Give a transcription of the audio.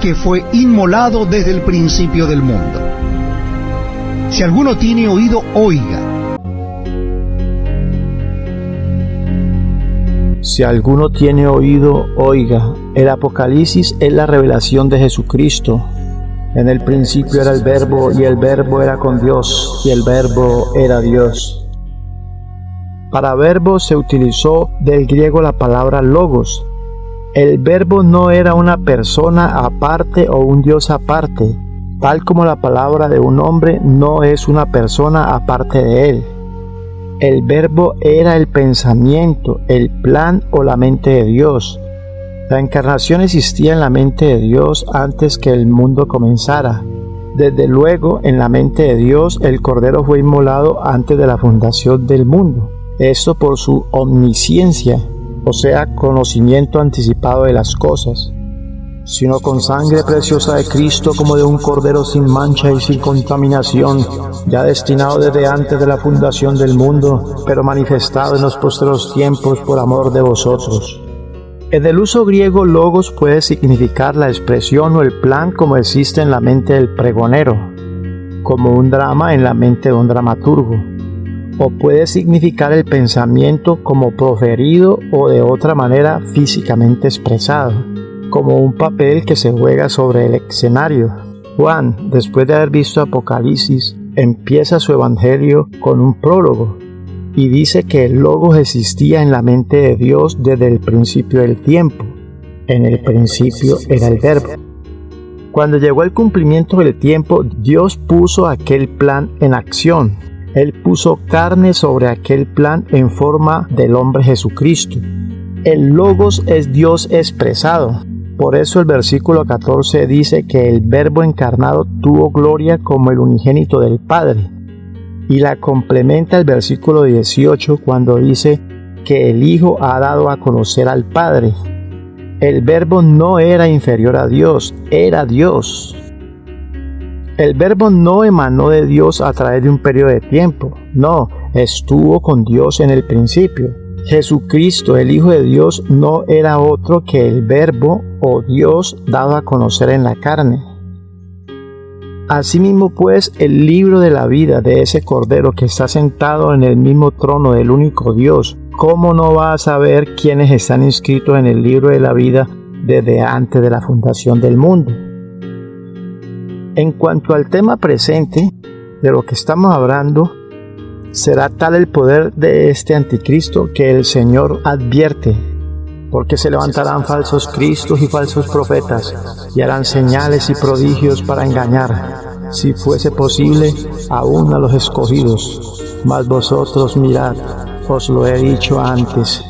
que fue inmolado desde el principio del mundo. Si alguno tiene oído, oiga. Si alguno tiene oído, oiga. El Apocalipsis es la revelación de Jesucristo. En el principio era el Verbo, y el Verbo era con Dios, y el Verbo era Dios. Para verbo se utilizó del griego la palabra logos. El Verbo no era una persona aparte o un Dios aparte, tal como la palabra de un hombre no es una persona aparte de él. El Verbo era el pensamiento, el plan o la mente de Dios. La encarnación existía en la mente de Dios antes que el mundo comenzara. Desde luego, en la mente de Dios, el Cordero fue inmolado antes de la fundación del mundo. Esto por su omnisciencia, o sea, conocimiento anticipado de las cosas, sino con sangre preciosa de Cristo como de un cordero sin mancha y sin contaminación, ya destinado desde antes de la fundación del mundo, pero manifestado en los postreros tiempos por amor de vosotros. En el uso griego, logos puede significar la expresión o el plan como existe en la mente del pregonero, como un drama en la mente de un dramaturgo, o puede significar el pensamiento como proferido o de otra manera físicamente expresado, como un papel que se juega sobre el escenario. Juan, después de haber visto Apocalipsis, empieza su evangelio con un prólogo y dice que el Logos existía en la mente de Dios desde el principio del tiempo. En el principio era el Verbo. Cuando llegó el cumplimiento del tiempo, Dios puso aquel plan en acción. Él puso carne sobre aquel plan en forma del hombre Jesucristo. El Logos es Dios expresado. Por eso el versículo 14 dice que el Verbo encarnado tuvo gloria como el unigénito del Padre. Y la complementa el versículo 18 cuando dice que el Hijo ha dado a conocer al Padre. El Verbo no era inferior a Dios, era Dios. El Verbo no emanó de Dios a través de un periodo de tiempo, no, estuvo con Dios en el principio. Jesucristo, el Hijo de Dios, no era otro que el Verbo o Dios dado a conocer en la carne. Asimismo, pues, el libro de la vida de ese Cordero que está sentado en el mismo trono del único Dios, ¿cómo no va a saber quiénes están inscritos en el libro de la vida desde antes de la fundación del mundo? En cuanto al tema presente, de lo que estamos hablando, será tal el poder de este anticristo que el Señor advierte, porque se levantarán falsos cristos y falsos profetas, y harán señales y prodigios para engañar, si fuese posible, aún a los escogidos. Mas vosotros mirad, os lo he dicho antes.